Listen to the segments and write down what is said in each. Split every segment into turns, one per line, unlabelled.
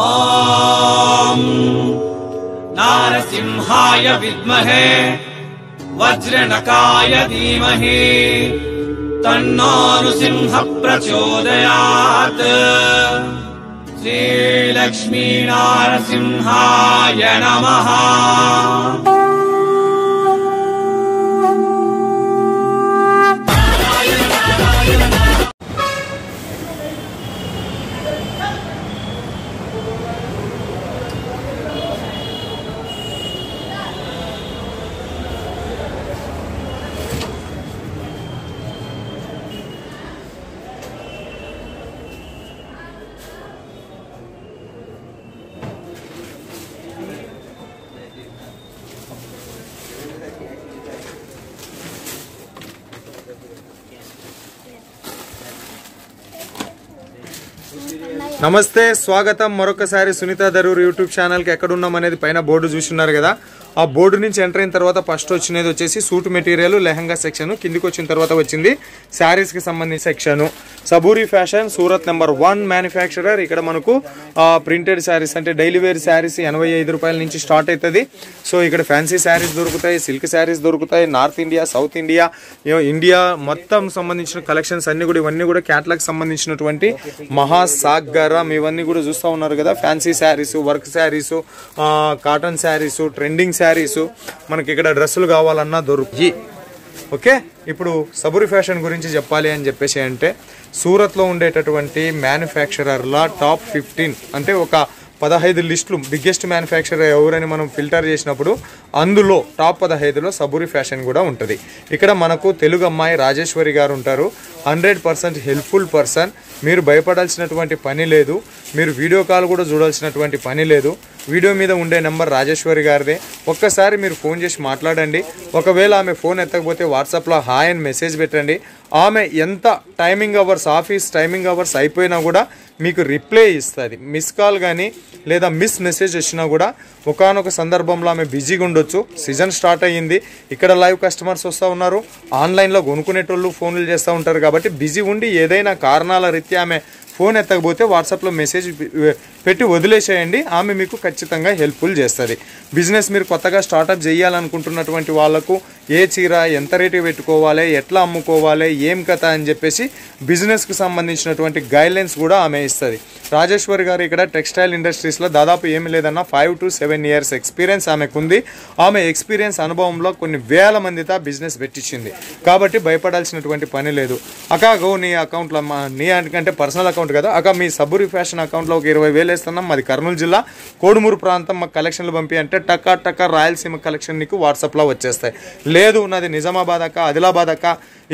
ఓం నారసింహాయ విద్మహే వజ్రనకాయ ధీమహి తన్నో నృసింహ ప్రచోదయాత్. శ్రీలక్ష్మీ నారసింహాయ నమః.
నమస్తే, స్వాగతం మరొకసారి సునీత ధరూర్ యూట్యూబ్ ఛానల్కి. ఎక్కడున్నాం అనేది పైన బోర్డు చూస్తున్నారు కదా. ఆ బోర్డు నుంచి ఎంటర్ అయిన తర్వాత ఫస్ట్ వచ్చినది వచ్చేసి సూట్ మెటీరియల్ లెహంగా సెక్షన్. కిందికి వచ్చిన తర్వాత వచ్చింది శారీస్ కి సంబంధించిన section. Saburi fashion Surat number 1 manufacturer. ఇక్కడ మనకు ప్రింటెడ్ శారీస్ అంటే డైలీ వేర్ శారీస్ 85 రూపాయల నుంచి స్టార్ట్ అవుతుంది. సో ఇక్కడ ఫ్యాన్సీ శారీస్ దొరుకుతాయి, సిల్క్ శారీస్ దొరుకుతాయి. North India, south India, India మొత్తం సంబంధించిన కలెక్షన్స్ అన్ని కూడా ఇవన్నీ కూడా క్యాటలాగ్ సంబంధించినటువంటి మహాసాగరం. ఇవన్నీ కూడా చూస్తూ ఉన్నారు కదా. Fancy saris, work saris, cotton saris, trending saris, మనకి ఇక్కడ డ్రెస్సులు కావాలన్నా దొరుకుతాయి. ఓకే, ఇప్పుడు సబూరి ఫ్యాషన్ గురించి చెప్పాలి అని చెప్పేసి అంటే సూరత్లో ఉండేటటువంటి మ్యానుఫ్యాక్చరర్ల టాప్ 15 అంటే ఒక 15 లిస్టులు బిగ్గెస్ట్ మ్యానుఫ్యాక్చరర్ ఎవరని మనం ఫిల్టర్ చేసినప్పుడు అందులో టాప్ 15లో సబూరి ఫ్యాషన్ కూడా ఉంటుంది. ఇక్కడ మనకు తెలుగు అమ్మాయి రాజేశ్వరి గారు ఉంటారు. 100% హెల్ప్ఫుల్ పర్సన్. మీరు భయపడాల్సినటువంటి పని లేదు, మీరు వీడియో కాల్ కూడా చూడాల్సినటువంటి పని లేదు. వీడియో మీద ఉండే నెంబర్ రాజేశ్వరి గారిదే. ఒక్కసారి మీరు ఫోన్ చేసి మాట్లాడండి. ఒకవేళ ఆమె ఫోన్ ఎత్తకపోతే వాట్సాప్లో హాయ్ అని మెసేజ్ పెట్టండి. ఆమె ఎంత timing hours, office timing hours అయిపోయినా కూడా మీకు రిప్లై ఇస్తుంది. మిస్ కాల్ కానీ లేదా మిస్ మెసేజ్ వచ్చినా కూడా ఒకానొక సందర్భంలో ఆమె బిజీగా ఉండొచ్చు. సీజన్ స్టార్ట్ అయ్యింది, ఇక్కడ లైవ్ కస్టమర్స్ వస్తూ ఉన్నారు, ఆన్లైన్లో కొనుక్కునేటోళ్ళు ఫోన్లు చేస్తూ ఉంటారు. కాబట్టి బిజీ ఉండి ఏదైనా కారణాల రీత్యా ఆమె ఫోన్ ఎత్తకపోతే వాట్సాప్లో మెసేజ్ పెట్టి వదిలేసేయండి. ఆమె మీకు ఖచ్చితంగా హెల్ప్ఫుల్ చేస్తుంది. బిజినెస్ మీరు కొత్తగా స్టార్టప్ చేయాలనుకుంటున్నటువంటి వాళ్ళకు ఏ చీర ఎంత రేటు పెట్టుకోవాలి, ఎట్లా అమ్ముకోవాలి, ఏం కథ అని చెప్పేసి బిజినెస్కి సంబంధించినటువంటి గైడ్లైన్స్ కూడా ఆమె ఇస్తుంది. రాజేశ్వరి గారు ఇక్కడ టెక్స్టైల్ ఇండస్ట్రీస్లో దాదాపు ఏమి లేదన్నా 5 to 7 years ఎక్స్పీరియన్స్ ఆమెకుంది. ఆమె ఎక్స్పీరియన్స్ అనుభవంలో కొన్ని వేల మందితో బిజినెస్ పెట్టించింది. కాబట్టి భయపడాల్సినటువంటి పని లేదు. అకాగో నీ అకౌంట్లో నీ అంటే పర్సనల్ అకౌంట్ కదా అక్క, మీ సబూరి ఫ్యాషన్ అకౌంట్లో ఒక 20,000 వేస్తున్నాం. మాది కర్నూలు జిల్లా కోడుమూరు ప్రాంతం. మాకు కలెక్షన్లు పంపి అంటే టక్కా రాయలసీమ కలెక్షన్ నీకు వాట్సాప్లో వచ్చేస్తాయి. లేదు నాది నిజామాబాద్ అక్క, ఆదిలాబాద్ అక్క,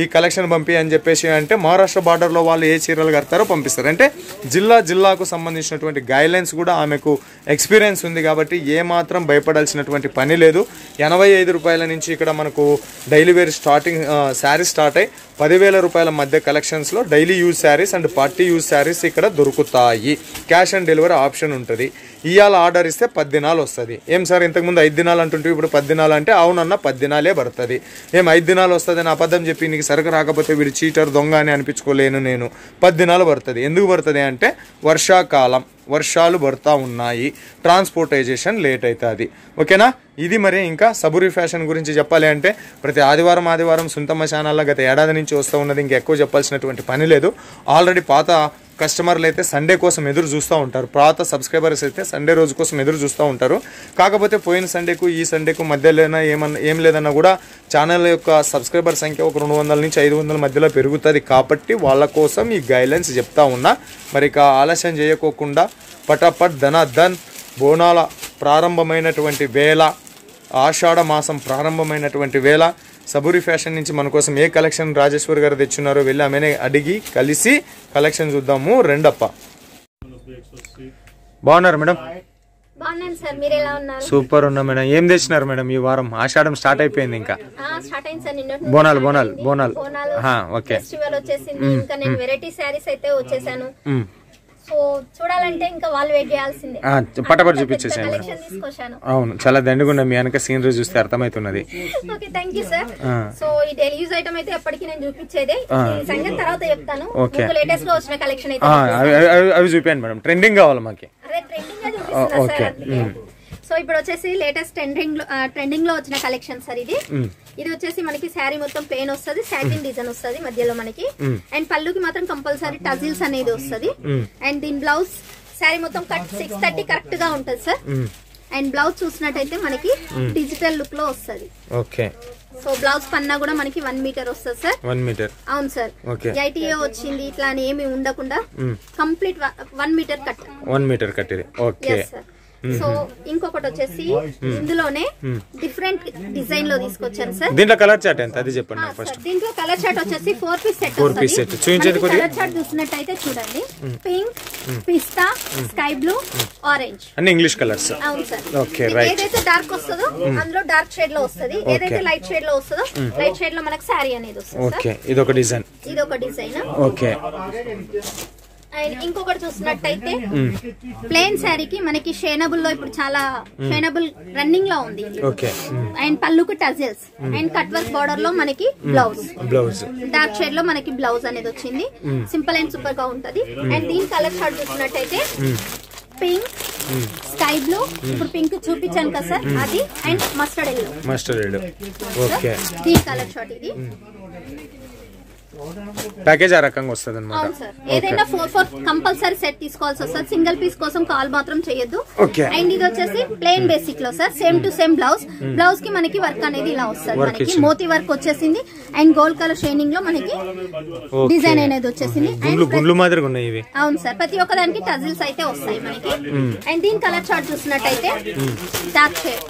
ఈ కలెక్షన్ పంపి అని చెప్పేసి అంటే మహారాష్ట్ర బార్డర్లో వాళ్ళు ఏ చీరలు కడతారో పంపిస్తారు. అంటే జిల్లాకు సంబంధించినటువంటి గైడ్లైన్స్ కూడా ఆమెకు ఎక్స్పీరియన్స్ ఉంది. కాబట్టి ఏమాత్రం భయపడాల్సినటువంటి పని లేదు. 85 రూపాయల నుంచి ఇక్కడ మనకు daily wear starting sarees start అయ్యి 10,000 రూపాయల మధ్య కలెక్షన్స్లో daily use sarees and party use sarees ఇక్కడ దొరుకుతాయి. క్యాష్ ఆన్ డెలివరీ ఆప్షన్ ఉంటుంది. ఇవాళ ఆర్డర్ ఇస్తే 10 దినాలు వస్తుంది. ఏం సార్ ఇంతకుముందు 5 దినాలు అంటుంటే ఇప్పుడు 10 దినాలు అంటే అవునన్న 10 దినాలే పడుతుంది. ఏం 5 దినాలు వస్తుంది అని అబద్ధం చెప్పి నీకు సరుకు రాకపోతే వీడు చీటర్ దొంగ అని అనిపించుకోలేను నేను. 10 దినాలు పడుతుంది. ఎందుకు పడుతుంది అంటే వర్షాకాలం, వర్షాలు పడుతూ ఉన్నాయి, ట్రాన్స్పోర్టైజేషన్ లేట్ అవుతుంది. ఓకేనా. ఇది మరి ఇంకా సబూరి ఫ్యాషన్ గురించి చెప్పాలి అంటే ప్రతి ఆదివారం సుంతమ్మ ఛానల్లో గత ఏడాది నుంచి వస్తూ ఉన్నది. ఇంకా ఎక్కువ చెప్పాల్సినటువంటి పని లేదు. ఆల్రెడీ పాత కస్టమర్లు అయితే సండే కోసం ఎదురు చూస్తూ ఉంటారు. పాత సబ్స్క్రైబర్స్ అయితే సండే రోజు కోసం ఎదురు చూస్తూ ఉంటారు. కాకపోతే పోయిన సండేకు ఈ సండేకు మధ్యలోనే ఏం లేదన్నా కూడా ఛానల్ యొక్క సబ్స్క్రైబర్ సంఖ్య ఒక 200 నుంచి 500 మధ్యలో పెరుగుతుంది. కాబట్టి వాళ్ళ కోసం ఈ గైడ్లైన్స్ చెప్తా ఉన్నా. మరి ఇక ఆలస్యం చేయకోకుండా పటాపట్ ధన్ బోనాల ప్రారంభమైనటువంటి వేళ, ఆషాఢ మాసం ప్రారంభమైనటువంటి వేళ సబూరి ఫ్యాషన్ నుంచి మన కోసం ఏ కలెక్షన్ రాజేశ్వరి గారు తెచ్చున్నారో వెళ్ళి ఆమెనే అడిగి కలిసి కలెక్షన్ చూద్దాము. రెండప్ప బాగున్నారు మేడం? సూపర్ ఉన్నా మేడం. ఏం తెచ్చినారు మేడం ఈ వారం? ఆషాఢం స్టార్ట్ అయిపోయింది. ఇంకా బోనాలు ఓకే.
సో చూడాలంటే ఇంకా వాళ్ళు వెయిట్ చేయాల్సిందే.
పటపట చూపించేసాను. అవును, చాలా దండిగా మీ వెనక సీనరీ చూస్తే అర్థమవుతున్నది.
Okay, thank you sir. సో ఈ డైలీ యూజ్ ఐటమ్ అయితే ఎప్పటికీ నేను చూపించేదే. ఈ సంగతి తర్వాత చెప్తాను. లేటెస్ట్ లో వచ్చిన కలెక్షన్ అయితే
అవి చూపించండి మేడం. ట్రెండింగ్ కావాలి మాకి.
అదే ట్రెండింగ్ చూపిస్తున్నా సార్. సో ఇప్పుడు వచ్చేసి లేటెస్ట్ ట్రెండింగ్ లో వచ్చిన కలెక్షన్ సార్ ఇది. ఇది వచ్చేసి మనకి శారీ మొత్తం ప్లెయిన్ వస్తుంది, సాటిన్ డిజైన్ వస్తుంది మధ్యలో మనకి. అండ్ పళ్ళుకి మాత్రం కంపల్సరీ టజిల్స్ అనేది వస్తుంది. అండ్ దీని బ్లౌజ్ శారీ మొత్తం కట్ 630 కరెక్ట్ గా ఉంటది సార్. అండ్ బ్లౌజ్ చూసినట్టయితే మనకి డిజిటల్ లుక్ లో వస్తుంది.
ఓకే.
సో బ్లౌజ్ పన్నా కూడా మనకి 1 మీటర్ వస్తుంది సార్.
1 మీటర్.
అవును సార్. ఐటీఏ వచ్చింది ఇట్లా అని ఏమి ఉండకుండా complete 1 meter cut.
1 meter cut ఇది. ఓకే.
సో ఇంకొకటి వచ్చేసి ఇందులోనే డిఫరెంట్ డిజైన్ లో తీసుకొచ్చాను సార్.
దీంట్లో కలర్ చార్ట్ ఎంత అది చెప్పండి ఫస్ట్.
దీంట్లో కలర్ చార్ట్ వచ్చేసి 4 పీస్ సెట్.
4 పీస్ సెట్ చూపించండి కొద్దిగా.
కలర్ చార్ట్ చూసినట్టయితే చూడండి, పింక్, పిస్తా, స్కై బ్లూ, ఆరెంజ్
అన్ని ఇంగ్లీష్ కలర్స్.
అవును సార్.
Okay right.
ఏదైతే డార్క్ వస్తుందో అందులో డార్క్ షేడ్ లో వస్తుంది, ఏదైతే లైట్ షేడ్ లో వస్తుందో లైట్ షేడ్ లో మనకి సారీ అనేది వస్తుంది.
ఓకే. ఇది ఒక డిజైన్.
ఇది ఒక డిజైన్.
ఓకే.
అండ్ ఇంకొకటి చూసినట్టయితే ప్లెయిన్ శారీకి మనకి షేనబుల్ లో ఇప్పుడు చాలా షేనబుల్ రన్నింగ్ లో ఉంది.
ఓకే.
అండ్ పళ్ళుకు tassels and cut work border లో మనకి బ్లౌజ్ డార్క్ షేడ్ లో మనకి బ్లౌజ్ అనేది వచ్చింది. సింపుల్ అండ్ సూపర్ గా ఉంటది. అండ్ దీని కలర్ చార్ట్ చూసినట్టయితే పింక్, స్కై బ్లూ, ఇప్పుడు పింక్ చూపించాను కదా సార్ అది, అండ్ మస్టర్డ్ ఎల్లో.
ఓకే.
దీని కలర్ చార్ట్ ఇది.
ప్యాకేజ్ ఆ రకంగా వస్తుంది అన్నమాట.
అవును సార్. ఏదైనా 4 కంపల్సరీ సెట్ తీసుకోవాల్సి వస్తుంది. సింగిల్ పీస్ కోసం కాల్ మాత్రం చేయొద్దు. అండ్ ఇది వచ్చేసి ప్లెయిన్ బేసిక్ లో sir, same to same blouse. Blouse కి మనకి వర్క్ అనేది ఇలా వస్తుంది, మనకి మోతీ వర్క్ వచ్చేసింది. అండ్ గోల్డ్ కలర్ షైనింగ్ లో మనకి డిజైన్ అనేది వచ్చేసింది.
గుండ్లు మాదిరిగా ఉన్నాయి ఇవి.
అవును సార్. ప్రతి ఒక్క దానికి టజిల్స్ అయితే వస్తాయి మనకి. అండ్ దీని కలర్ చార్ట్ చూసినట్టయితే dark shade,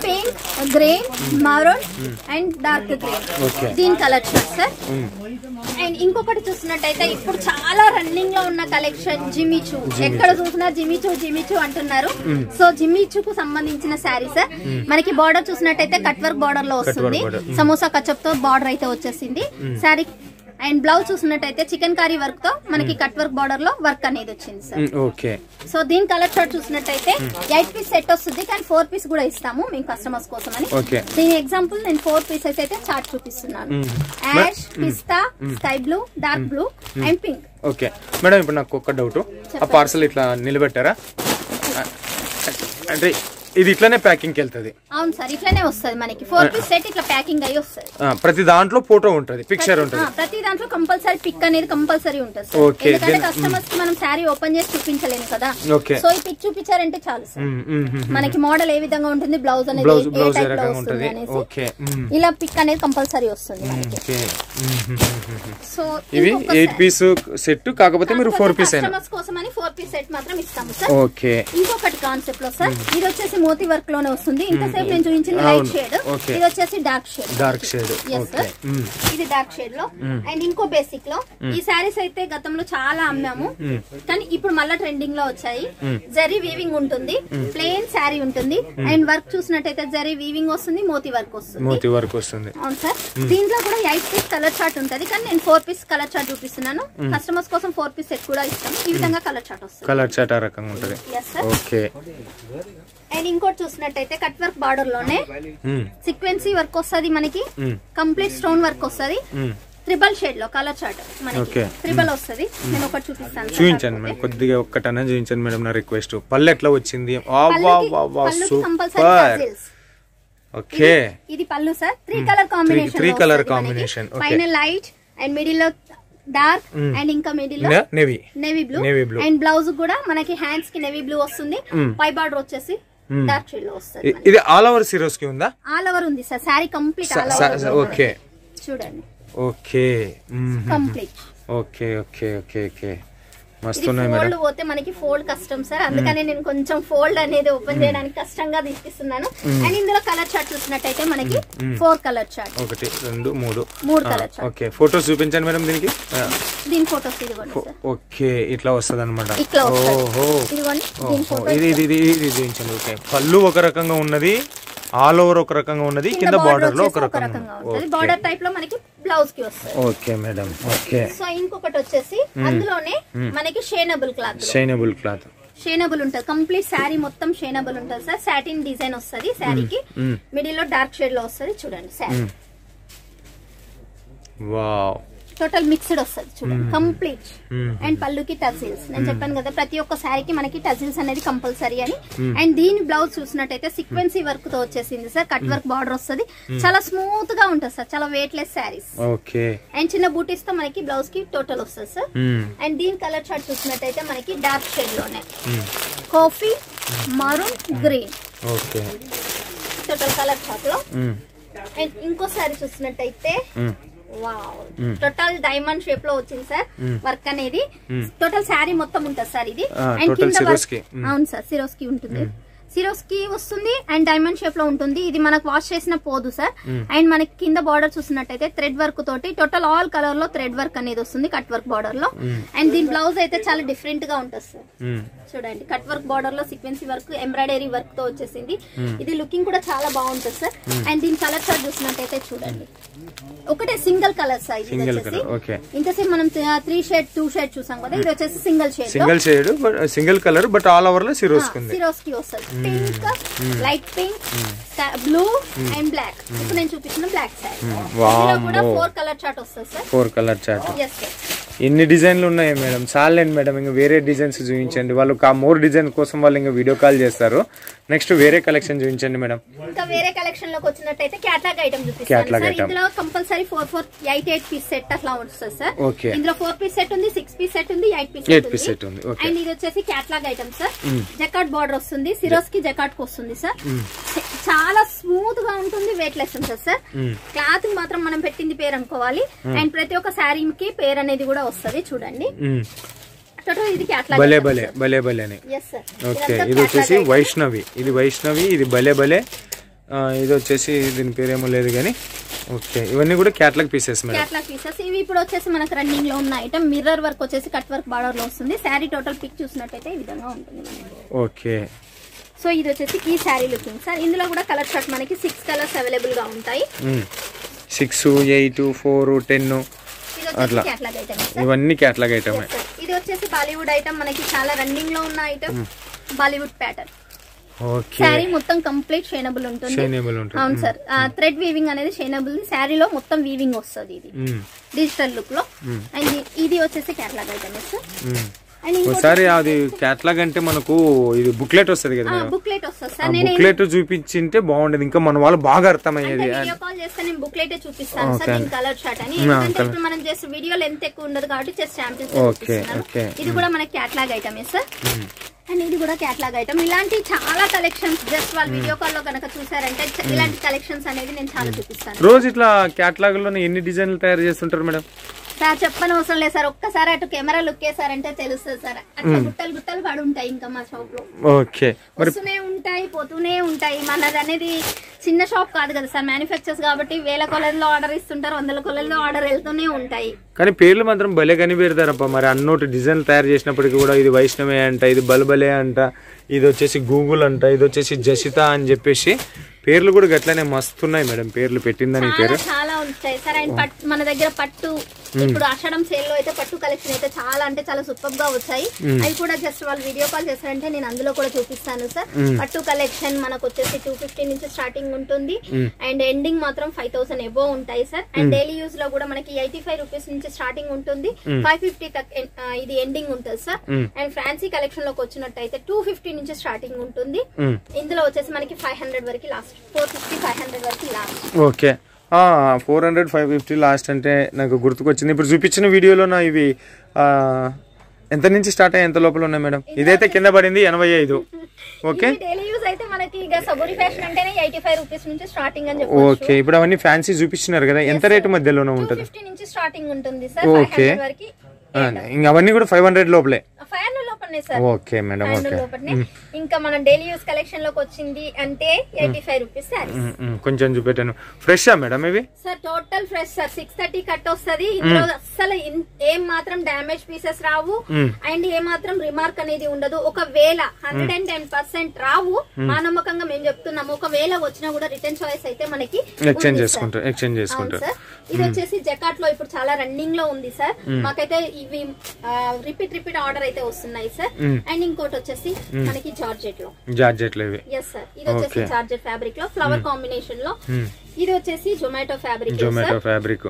pink, grey, maroon and dark grey. దీని కలర్ చార్ట్ సార్. అండ్ ఇంకొకటి చూసినట్టయితే ఇప్పుడు చాలా రన్నింగ్ లో ఉన్న కలెక్షన్ జిమిచూ. ఎక్కడ చూసినా జిమిచూ అంటున్నారు. సో జిమిచూకు సంబంధించిన శారీ సార్. మనకి బార్డర్ చూసినట్టయితే కట్ వర్క్ బార్డర్ లో వస్తుంది. సమోసా కచప్ తో బార్డర్ అయితే వచ్చేసింది శారీ. అండ్ బ్లౌజ్ చూసినట్టయితే చికెన్ కర్రీ వర్క్ తో మనకి కట్ వర్క్ బార్డర్ లో వర్క్ అనేది వచ్చింది సార్.
ఓకే.
సో దీని కలర్ చార్ట్ చూసినట్టయితే 8 పీస్ సెట్ వస్తుంది, కానీ 4 పీస్ కూడా ఇస్తాము మేము కస్టమర్స్ కోసం అని. దీని ఎగ్జాంపుల్ నేను 4 పీసెస్ అయితే చార్ట్ చూపిస్తున్నాను. యాష్, పిస్తా, sky blue, dark blue and pink.
Okay madam, ఇప్పుడు నాకు ఒక డౌట్. ఆ పార్సల్ ఇట్లా నిలబెట్టారా అంటే ఇది ఇట్లానే ప్యాకింగ్ కి వెళ్తది?
అవును సార్, ఇట్లానే వస్తుంది మనకి 4 పీస్ సెట్ ఇట్లా ప్యాకింగ్ అయ్యి వస్తుంది.
ప్రతి దాంట్లో ఫోటో ఉంటది, పిక్చర్ ఉంటది.
ప్రతి దాంట్లో కంపల్సరీ పిక్ అనేది కంపల్సరీ ఉంటుంది సార్. ఎందుకంటే కస్టమర్స్ కి మనం శారీ ఓపెన్ చేసి చూపించలేము కదా. సో ఈ పిక్ చూపించారంటే చాలు సార్. మనకి మోడల్ ఏ విధంగా ఉంటుంది, బ్లౌజ్ అనేది ఏ టైప్ లో వస్తుంది అనేసి ఇలా పిక్ అనేది కంపల్సరీ వస్తుంది మనకి. సో
ఇవి 8 పీస్ సెట్, కాకపోతే మీరు 4 పీస్
కస్టమర్స్ కోసం అని 4 పీస్ సెట్ మాత్రం ఇస్తాము సార్.
ఓకే.
ఇంకొకటి కాన్సెప్ట్ లో సార్, ఇది వచ్చేసి మోతీ వర్క్ లోనే వస్తుంది. ఇంతసేపు నేను చూపించింది లైట్ షేడ్, ఇది వచ్చేసి డార్క్ షేడ్. ఇది డార్క్ షేడ్ లో. అండ్ ఇంకో బేసిక్ లో ఈ శారీస్ అయితే గతంలో చాలా అమ్మాము, కానీ ఇప్పుడు మళ్ళా ట్రెండింగ్ లో వచ్చాయి. జరీ వీవింగ్ ఉంటుంది, ప్లెయిన్ శారీ ఉంటుంది. అండ్ వర్క్ చూసినట్టయితే జరీ వీవింగ్ వస్తుంది, మోతీ వర్క్ వస్తుంది. అవును సార్. దీంట్లో కూడా 8 పీస్ కలర్ చార్ట్ ఉంటది, కానీ నేను 4 పీస్ కలర్ చార్ట్ చూపిస్తున్నాను. కస్టమర్స్ కోసం 4 పీస్ సెట్ కూడా ఇస్తాం. ఈ విధంగా కలర్ చార్ట్ వస్తుంది.
కలర్ చార్ట్ ఆ రకంగా ఉంటది. ఓకే.
అండ్ ఇంకోటి చూసినట్టయితే కట్ వర్క్ బార్డర్ లోనే సీక్వెన్సీ వర్క్ వస్తుంది మనకి, కంప్లీట్ స్టోన్ వర్క్ వస్తుంది. ట్రిపుల్ షేడ్ లో కలర్ చార్ట్ మనకి ట్రిపుల్ వస్తుంది. నేను ఒకటి
చూపించండి మేడం, కొద్దిగా ఒక్కటనే చూపించండి మేడం నా రిక్వెస్ట్. పళ్ళు ఎట్లా వచ్చింది? ఓకే.
ఇది పళ్ళు సార్. 3 colour combination. పైన లైట్ అండ్ మిడిల్ లో డార్క్ అండ్ ఇంకా మిడిల్ లో నేవీ బ్లూ. అండ్ బ్లౌజ్ కూడా మనకి హ్యాండ్స్ కి నేవీ బ్లూ వస్తుంది. పై బార్డర్ వచ్చేసి డార్క్ షేడ్ లో వస్తుంది.
ఇది ఆల్ ఓవర్ సిరోస్ కి ఉందా?
ఆల్ ఓవర్ ఉంది sir, sari complete all over.
Okay
చూడండి.
Okay
complete.
Okay okay okay okay.
Fold పోతే మనకి ఫోల్డ్ కష్టం సార్, అందుకనే నేను కొంచెం ఫోల్డ్ అనేది ఓపెన్ చేయడానికి కష్టంగా తీసుకున్నాను. అండ్ ఇందులో కలర్ చార్ట్ చూసినట్టయితే మనకి 4 colour chart.
1 2
3 colour chart.
Okay. Photos చూపించండి మేడం దీనికి.
దీని ఫోటోస్ ఇదిగోండి సార్.
ఓకే, ఇట్లా వస్తది అన్నమాట.
ఓహో, ఇదిగోండి దీని ఫోటో.
ఇది చూపించండి. ఓకే. పళ్ళు ఒక రకంగా ఉన్నది, ఆల్ ఓవర్ ఒక రకంగా ఉన్నది, కింద బార్డర్ లో ఒక రకంగా
ఉంటది. బార్డర్ టైప్ లో మనకి బ్లౌజ్ కి వస్తుంది.
Okay madam. ఓకే.
సో ఇంకొకటి వచ్చేసి అందులోనే మనకి షేనబుల్ షేనబుల్ ఉంటది. కంప్లీట్ శారీ మొత్తం షేనబుల్ ఉంటది సార్. సాటిన్ డిజైన్ వస్తుంది శారీకి, మిడిల్ లో డార్క్ షేడ్ లో వస్తుంది. చూడండి శారీ.
వావ్,
టోటల్ మిక్స్డ్ వస్తుంది చూడండి కంప్లీట్. అండ్ పళ్ళుకి టజిల్స్, నేను చెప్పాను కదా ప్రతి ఒక్క శారీకి మనకి టజిల్స్ అనేది కంపల్సరీ అని. అండ్ దీని బ్లౌజ్ చూసినట్టయితే సీక్వెన్సీ వర్క్ తో వచ్చేసింది సార్. కట్ వర్క్ బార్డర్ వస్తుంది, చాలా స్మూత్ గా ఉంటుంది సార్, చాలా వెయిట్ లెస్ శారీస్. అండ్ చిన్న బూటీస్ తో మనకి బ్లౌజ్ కి టోటల్ వస్తుంది సార్. అండ్ దీని కలర్ చార్ట్ చూసినట్టయితే మనకి డార్క్ షేడ్ లోనే coffee, maroon, green total colour chart లో. అండ్ ఇంకో సారీ చూసినట్టయితే వావ్, టోటల్ డైమండ్ షేప్ లో వచ్చింది సార్ వర్క్ అనేది. టోటల్ శారీ మొత్తం ఉంటుంది సార్ ఇది. అండ్ కింద వర్క్ అవును సార్ సిరోస్కి ఉంటుంది, సిరోస్కి వస్తుంది అండ్ డైమండ్ షేప్ లో ఉంటుంది. ఇది మనకు వాష్ చేసిన పోదు సార్. అండ్ మనకి కింద బార్డర్ చూసినట్టయితే థ్రెడ్ వర్క్ తోటి టోటల్ ఆల్ కలర్ లో థ్రెడ్ వర్క్ అనేది వస్తుంది కట్ వర్క్ బార్డర్ లో. అండ్ దీని బ్లౌజ్ అయితే చాలా డిఫరెంట్ గా ఉంటుంది సార్. చూడండి కట్ వర్క్ బార్డర్ లో సీక్వెన్సీ వర్క్, ఎంబ్రాయిడరీ వర్క్ తో వచ్చేసింది. ఇది లుకింగ్ కూడా చాలా బాగుంటుంది సార్. అండ్ దీని కలర్ చార్ట్ చూసినట్టయితే చూడండి ఒకటే సింగిల్ కలర్ సార్. ఇంతసేపు మనం 3 షేడ్ 2 షేడ్ చూసాం కదా, ఇది వచ్చేసి single shade
single colour but all over లో
సిరోస్కి వస్తుంది. Pink, light pink, blue and black. ఇప్పుడు నేను చూపించిన బ్లాక్ సారీ కూడా 4 కలర్ చార్ట్ వస్తుంది సార్.
4 colour chart. ఎన్ని డిజైన్లు ఉన్నాయి మేడం? చాలండి మేడం, ఇంకా వేరే డిజైన్స్ చూపించండి. వాళ్ళు మోర్ డిజైన్ కోసం వాళ్ళు ఇంకా వీడియో కాల్ చేస్తారు. నెక్స్ట్ వేరే కలెక్షన్ చూపించండి మేడం.
ఇంకా వేరే కలెక్షన్ లోకి వచ్చినట్టయితే క్యాటలాగ్ ఐటమ్ చూపిస్తాను సార్. ఇందులో కంపల్సరీ 8 పీస్ సెట్ అట్లా వస్తుంది సార్. ఇందులో 4 పీస్ సెట్ ఉంది, 6 పీస్ సెట్ ఉంది, 8 పీస్ సెట్ ఉంది. అండ్ ఇది వచ్చేసి క్యాటలాగ్ ఐటమ్ సార్. జకాట్ బార్డర్ వస్తుంది, సిరోస్ కి జకాట్ కి వస్తుంది సార్. చాలా స్మూత్ గా ఉంటుంది, వెయిట్ లెస్ ఉంటుంది సార్. క్లాత్ మాత్రం మనం పెట్టింది పేరు అనుకోవాలి. అండ్ ప్రతి ఒక్క శారీకి పేరు అనేది కూడా వస్తుంది చూడండి.
ఇది వచ్చేసి వైష్ణవి, ఇది వైష్ణవి, ఇది భలే భలే. ఇది వచ్చేసి దీని పేరేమో లేదు కానీ ఓకే. ఇవన్నీ కూడా catalogue pieces madam.
Catalogue pieces ఇవి ఇప్పుడు వచ్చేసి మనకు రన్నింగ్ లో ఉన్న ఐటమ్. మిర్రర్ వర్క్ వచ్చేసి కట్ వర్క్ బార్డర్ లో వస్తుంది. శారీ టోటల్ పిక్ చూసినట్టయితే ఈ విధంగా ఉంటుంది మనకి.
ఓకే.
సో ఇది వచ్చేసి ఈ శారీ లుకింగ్ సార్. ఇందులో కూడా కలర్ చార్ట్ మనకి 6 కలర్స్ అవైలబుల్ గా ఉంటాయి.
6, 8, 4, 10 అట్లా ఇవన్నీ క్యాటలాగ్ ఐటమ్.
ఇది వచ్చేసి బాలీవుడ్ ఐటమ్, మనకి చాలా రన్నింగ్ లో ఉన్న ఐటమ్. బాలీవుడ్ ప్యాటర్న్ శారీ మొత్తం కంప్లీట్ షైనబుల్ ఉంటుంది. అవును సార్, థ్రెడ్ వీవింగ్ అనేది షైనబుల్. శారీలో మొత్తం వీవింగ్ వస్తుంది ఇది డిజిటల్ లుక్ లో. అండ్ ఇది వచ్చేసి క్యాటలాగ్ ఐటమ్ సార్.
ఒకసారి అది క్యాటలాగ్ అంటే మనకు ఇది బుక్లెట్ వస్తుంది కదా,
బుక్లెట్ వస్తుంది సార్.
బుక్లెట్ చూపించింటే బాగుండేది, ఇంకా మన వాళ్ళు బాగా అర్థమయ్యేది.
వీడియో కాల్ చేస్తే నేను బుక్లెట్ చూపిస్తాను సార్ దీని కలర్ చార్ట్ అని. ఎందుకంటే ఇప్పుడు మనం జస్ట్ వీడియో లెంత్ ఎక్కువ ఉండదు కాబట్టి జస్ట్ శాంపిల్స్ చూపిస్తున్నాను. ఇది కూడా మన క్యాటలాగ్ ఐటమే సార్. అండ్ ఇది కూడా క్యాటలాగ్ ఐటమ్. ఇలాంటి చాలా కలెక్షన్స్ జస్ట్ వాళ్ళు వీడియో కాల్ లో కనుక చూసారంటే ఇలాంటి కలెక్షన్స్ అనేది నేను చాలా చూపిస్తాను.
రోజు ఇట్లా క్యాటలాగ్ లో ఎన్ని డిజైన్లు తయారు చేస్తుంటారు మేడం?
సార్ చెప్పని అవసరం లేదు సార్, ఒక్కసారి అటు కెమెరా లుక్ వేసారంటే తెలుస్తుంది సార్. అట్లా గుట్టలు గుట్టలు పడి ఉంటాయి ఇంకా మా షాప్ లో. వస్తూనే ఉంటాయి, పోతూనే ఉంటాయి. మనది అనేది చిన్న షాప్ కాదు కదా సార్, మ్యానుఫ్యాక్చర్స్ కాబట్టి వేల కొలల్లో ఆర్డర్ ఇస్తుంటారు, 100 కొలల్లో ఆర్డర్ వెళ్తూనే ఉంటాయి.
కానీ పేర్లు మాత్రం భలే కనిపెడతారప్ప. మరి అన్నోటి డిజైన్ తయారు చేసినప్పటికీ కూడా ఇది వైష్ణవే అంట, ఇది బల్బలే అంట, ఇది వచ్చేసి గూగుల్ అంట, ఇది వచ్చేసి జసిత అని చెప్పేసి పేర్లు కూడా గట్లనే మస్తున్నాయి మేడం. పేర్లు పెట్టిందని పేరు
చాలా ఉంటాయి సార్. అండ్ మన దగ్గర పట్టు ఇప్పుడు ఆషాఢం సేల్ లో అయితే పట్టు కలెక్షన్ అయితే చాలా అంటే చాలా సూపర్ గా వచ్చాయి. అవి కూడా జస్ట్ వాళ్ళు వీడియో కాల్ చేస్తారంటే నేను అందులో కూడా చూపిస్తాను సార్. పట్టు కలెక్షన్ మనకు వచ్చేసి 250 నుంచి స్టార్టింగ్ ఉంటుంది. అండ్ ఎండింగ్ మాత్రం 5000 ఎబో ఉంటాయి సార్. అండ్ డైలీ యూజ్ లో కూడా మనకి 85 రూపీస్ నుంచి స్టార్టింగ్ ఉంటుంది, 550 ఇది ఎండింగ్ ఉంటుంది సార్. అండ్ ఫ్యాన్సీ కలెక్షన్ లోకి వచ్చినట్టయితే 250 నుంచి స్టార్టింగ్ ఉంటుంది. ఇందులో వచ్చేసి మనకి 500 వరకు లాస్ట్, 450, 500 వరకు లాస్ట్.
ఓకే, 400, 550 లాస్ట్ అంటే నాకు గుర్తుకొచ్చింది. ఇప్పుడు చూపించిన వీడియోలో ఇవి ఎంత నుంచి స్టార్ట్ అయ్యి ఎంత లోపల ఉన్నాయి మేడం? ఇదైతే కింద పడింది 85. ఓకే,
డైలీ యూజ్ అయితే మనకి ఇక సబూరి ఫ్యాషన్ అంటేనే 85 రూపీస్ నుంచి స్టార్టింగ్ అని చెప్పొచ్చు.
ఓకే, ఇప్పుడు అవన్నీ ఫ్యాన్సీ చూపిస్తున్నారు కదా, ఎంత రేట్ మధ్యలోనే ఉంటుంది?
250 నుంచి స్టార్టింగ్ ఉంటుంది సార్. 500 వరకు.
ఇంకా అవన్నీ కూడా 500 లోపలే.
500 లోపలనే సార్.
Okay madam, okay.
ఇంకా మన డైలీ యూజ్ కలెక్షన్ లోకి వచ్చింది అంటే 85 రూపీస్ సార్.
కొంచెం చూపెట్టాను. ఫ్రెషా మేడం ఇవి?
Sir total fresh sir. 630 cut వస్తుంది. ఇందులో అసలు ఏం మాత్రం డామేజ్ పీసెస్ రావు అండ్ ఏ మాత్రం రిమార్క్ అనేది ఉండదు. ఒకవేళ 110% రావు, మా నమ్మకంగా మేము చెప్తున్నాము. ఒకవేళ వచ్చినా కూడా రిటర్న్ చాయిస్ అయితే మనకి
ఎక్స్చేంజ్ చేసుకుంటారు
సార్. ఇది వచ్చేసి జకాట్ లో ఇప్పుడు చాలా రన్నింగ్ లో ఉంది సార్. మాకైతే ఇవి రిపీట్ ఆర్డర్ అయితే వస్తున్నాయి సార్. అండ్ ఇంకోటి వచ్చేసి మనకి జార్జెట్ లో ఎస్ సార్. ఇది వచ్చేసి జార్జెట్ ఫ్యాబ్రిక్ లో ఫ్లవర్ కాంబినేషన్ లో. ఇది వచ్చేసి జొమాటో ఫ్యాబ్రిక్.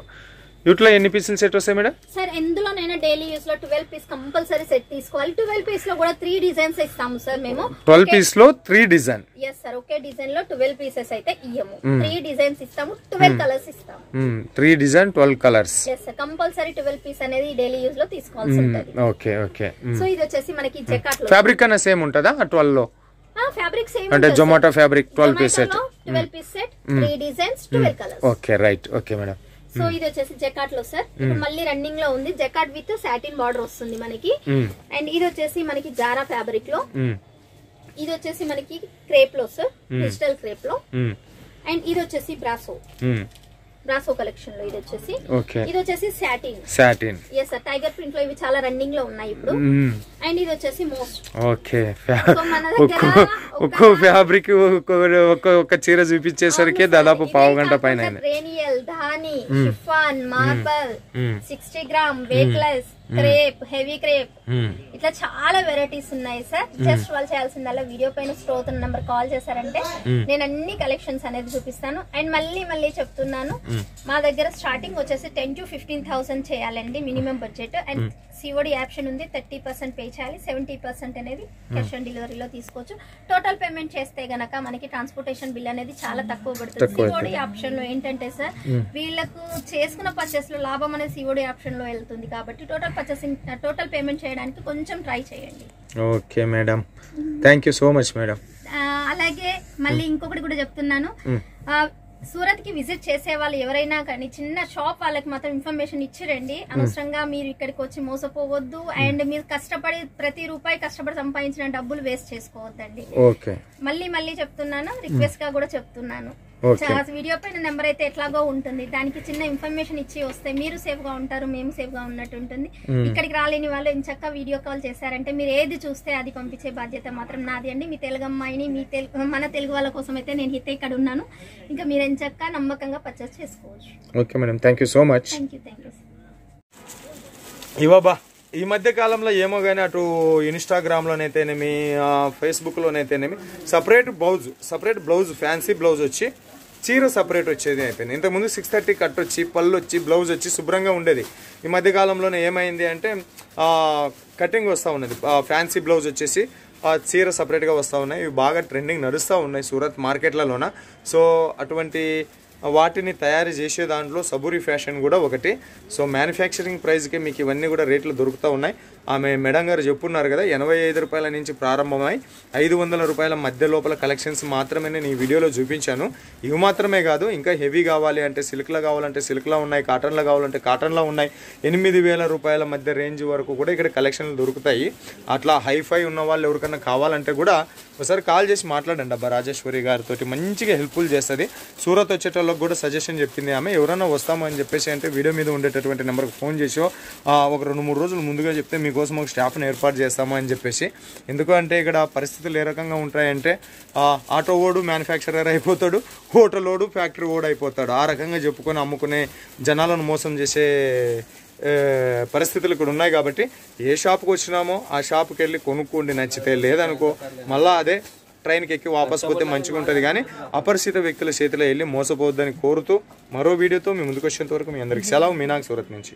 వీటిలో ఎన్ని పీసులు సెట్ వస్తాయి మేడం?
సార్ ఎందులోనైనా డైలీ యూస్ లో 12 పీస్ కంపల్సరీ సెట్ తీసుకోవాలి. 12 పీస్ లో కూడా 3 డిజైన్స్ ఇస్తాము సార్ మేము.
12 పీస్ లో 3 డిజైన్.
yes సార్, ఒకే డిజైన్ లో 12 పీసెస్ అయితే ఇయ్యము. 3 డిజైన్స్ ఇస్తాము, 12 కలర్స్ ఇస్తాము.
3 design 12 colours.
yes sir, compulsory 12 piece అనేది డైలీ యూస్ లో తీసుకోవాల్సి ఉంటుంది.
Okay okay.
సో ఇది వచ్చేసి మనకి జకాట్ లో
ఫ్యాబ్రిక్ అన్న సేమ్ ఉంటదా 12 లో?
ఫ్యాబ్రిక్ సేమ్
అంటే Zomato fabric 12 piece set.
12 piece set, 3 designs, 12 colours.
Okay right. Okay madam.
So ఇది వచ్చేసి జకాట్ లో సార్, ఇప్పుడు మళ్ళీ రన్నింగ్ లో ఉంది. జకాట్ విత్ సాటిన్ బార్డర్ వస్తుంది మనకి. అండ్ ఇది వచ్చేసి మనకి జారా ఫ్యాబ్రిక్ లో, ఇది వచ్చేసి మనకి క్రేప్ లో సార్, డిజిటల్ క్రేప్ లో. అండ్ ఇది వచ్చేసి బ్రాసో కలెక్షన్ లో ఇది వచ్చేసి. ఇది వచ్చేసి satin. yes sir, tiger print లో ఇవి చాలా రన్నింగ్ లో ఉన్నాయి ఇప్పుడు. అండ్ ఇది వచ్చేసి మోస్ట్.
ఓకే, ఒక్కో ఫ్యాబ్రిక్ ఒక్క చీర చూపించేసరికి దాదాపు పావు గంట పైన.
రేనియల్, ధాని, chiffon, marble, 60 gram, weightless, crepe, heavy crepe, ఇట్లా చాలా వెరైటీస్ ఉన్నాయి సార్. జస్ట్ వాళ్ళు చేయాల్సిందల్లా వీడియో పైన స్టోర్ అవుతున్న నెంబర్ కాల్ చేశారంటే నేను అన్ని కలెక్షన్స్ అనేది చూపిస్తాను. అండ్ మళ్ళీ చెప్తున్నాను, మా దగ్గర స్టార్టింగ్ వచ్చేసి 10 to 15,000 చేయాలండి minimum budget. And COD option ఉంది, 30% పే చేయాలి, 70% అనేది క్యాష్ ఆన్ డెలివరీలో తీసుకోవచ్చు. టోటల్ పేమెంట్ చేస్తే గనక మనకి ట్రాన్స్పోర్టేషన్ బిల్ అనేది చాలా తక్కువ పడుతుంది. సిఓడి ఆప్షన్ లో ఏంటంటే సార్, వీళ్ళకు చేసుకున్న పర్చేస్ లో లాభం అనేది సిఓడి ఆప్షన్ లో వెళ్తుంది కాబట్టి టోటల్ పేమెంట్ చేయడానికి కొంచెం ట్రై చేయండి.
Okay madam, thank you so much madam.
అలాగే మళ్ళీ ఇంకొకటి కూడా చెప్తున్నాను, సూరత్ కి విజిట్ చేసే వాళ్ళు ఎవరైనా కానీ చిన్న షాప్ వాళ్ళకి మాత్రం ఇన్ఫర్మేషన్ ఇచ్చిరండి. అనవసరంగా మీరు ఇక్కడికి వచ్చి మోసపోవద్దు. అండ్ మీరు కష్టపడి ప్రతి రూపాయి కష్టపడి సంపాదించిన డబ్బులు వేస్ట్ చేసుకోవద్దండి. మళ్ళీ చెప్తున్నాను, రిక్వెస్ట్ గా కూడా చెప్తున్నాను. వీడియో పైన నెంబర్ అయితే ఎట్లాగో ఉంటుంది, దానికి చిన్న ఇన్ఫర్మేషన్ ఇచ్చి వస్తే మీరు సేఫ్ గా ఉంటారు, మేము సేఫ్ గా ఉన్నట్టు ఉంటుంది. ఇక్కడికి రాలేని వాళ్ళు ఎంచక్క వీడియో కాల్ చేశారంటే మీరు ఏది చూస్తే అది పంపించే బాధ్యత మాత్రం నాది అండి. మీ తెలుగు అమ్మాయిని, మన తెలుగు వాళ్ళ కోసం అయితే నేను అయితే ఇక్కడ ఉన్నాను. ఇంకా మీరు ఎంచక్క నమ్మకంగా పర్చేస్ చేసుకోవచ్చు.
Okay madam, thank you so much.
Thank you.
ఇవ్వబా ఈ మధ్య కాలంలో ఏమో కానీ అటు ఇన్స్టాగ్రామ్లోనైతేనేమి, ఫేస్బుక్లోనైతేనేమి సపరేట్ బ్లౌజ్ ఫ్యాన్సీ బ్లౌజ్ వచ్చి చీర సపరేట్ వచ్చేది అయిపోయింది. ఇంతకుముందు 630 కట్ వచ్చి పళ్ళు వచ్చి బ్లౌజ్ వచ్చి శుభ్రంగా ఉండేది. ఈ మధ్య కాలంలోనే ఏమైంది అంటే కటింగ్ వస్తూ ఉన్నది. ఫ్యాన్సీ బ్లౌజ్ వచ్చేసి చీర సపరేట్గా వస్తూ ఉన్నాయి. ఇవి బాగా ట్రెండింగ్ నడుస్తూ ఉన్నాయి సూరత్ మార్కెట్లలోన. సో అటువంటి వాటిని తయారు చేసే దాంట్లో సబూరి ఫ్యాషన్ కూడా ఒకటి. సో మ్యానుఫ్యాక్చరింగ్ ప్రైస్కి మీకు ఇవన్నీ కూడా రేట్లు దొరుకుతూ ఉన్నాయి. ఆమె మేడం గారు చెప్పున్నారు కదా, 85 రూపాయల నుంచి ప్రారంభమై 500 రూపాయల మధ్య లోపల కలెక్షన్స్ మాత్రమే నేను ఈ వీడియోలో చూపించాను. ఇవి మాత్రమే కాదు, ఇంకా హెవీ కావాలి అంటే సిల్క్లో కావాలంటే సిల్క్లో ఉన్నాయి, కాటన్లో కావాలంటే కాటన్లో ఉన్నాయి. 8,000 రూపాయల మధ్య రేంజ్ వరకు కూడా ఇక్కడ కలెక్షన్లు దొరుకుతాయి. అట్లా హైఫై ఉన్న వాళ్ళు ఎవరికన్నా కావాలంటే కూడా ఒకసారి కాల్ చేసి మాట్లాడండి అబ్బా రాజేశ్వరి గారితో, మంచిగా హెల్ప్ఫుల్ చేస్తుంది. సూరత్ వచ్చేటోళ్ళకి కూడా సజెషన్ చెప్పింది ఆమె. ఎవరైనా వస్తామో అని చెప్పేసి అంటే వీడియో మీద ఉండేటటువంటి నెంబర్కి ఫోన్ చేసో ఒక 2-3 రోజులు ముందుగా చెప్తే మీకోసం ఒక స్టాఫ్ని ఏర్పాటు చేస్తాము అని చెప్పేసి. ఎందుకంటే ఇక్కడ పరిస్థితులు ఏ రకంగా ఉంటాయంటే ఆటో ఓడు మ్యానుఫ్యాక్చరర్ అయిపోతాడు, హోటల్ ఓడు ఫ్యాక్టరీ ఓడు అయిపోతాడు. ఆ రకంగా చెప్పుకొని అమ్ముకునే జనాలను మోసం చేసే పరిస్థితులు ఇక్కడ ఉన్నాయి. కాబట్టి ఏ షాప్కి వచ్చినామో ఆ షాప్కి వెళ్ళి కొనుక్కోండి, నచ్చితే. లేదనుకో మళ్ళీ అదే ట్రైన్కి ఎక్కి వాపస్ పోతే మంచిగా ఉంటుంది. కానీ అపరిచిత వ్యక్తుల చేతిలో వెళ్ళి మోసపోవద్దని కోరుతూ మరో వీడియోతో మీ ముందుకు వచ్చేంత వరకు మీ అందరికి సెలవు. మీనాగ్ సూరత్ నుంచి.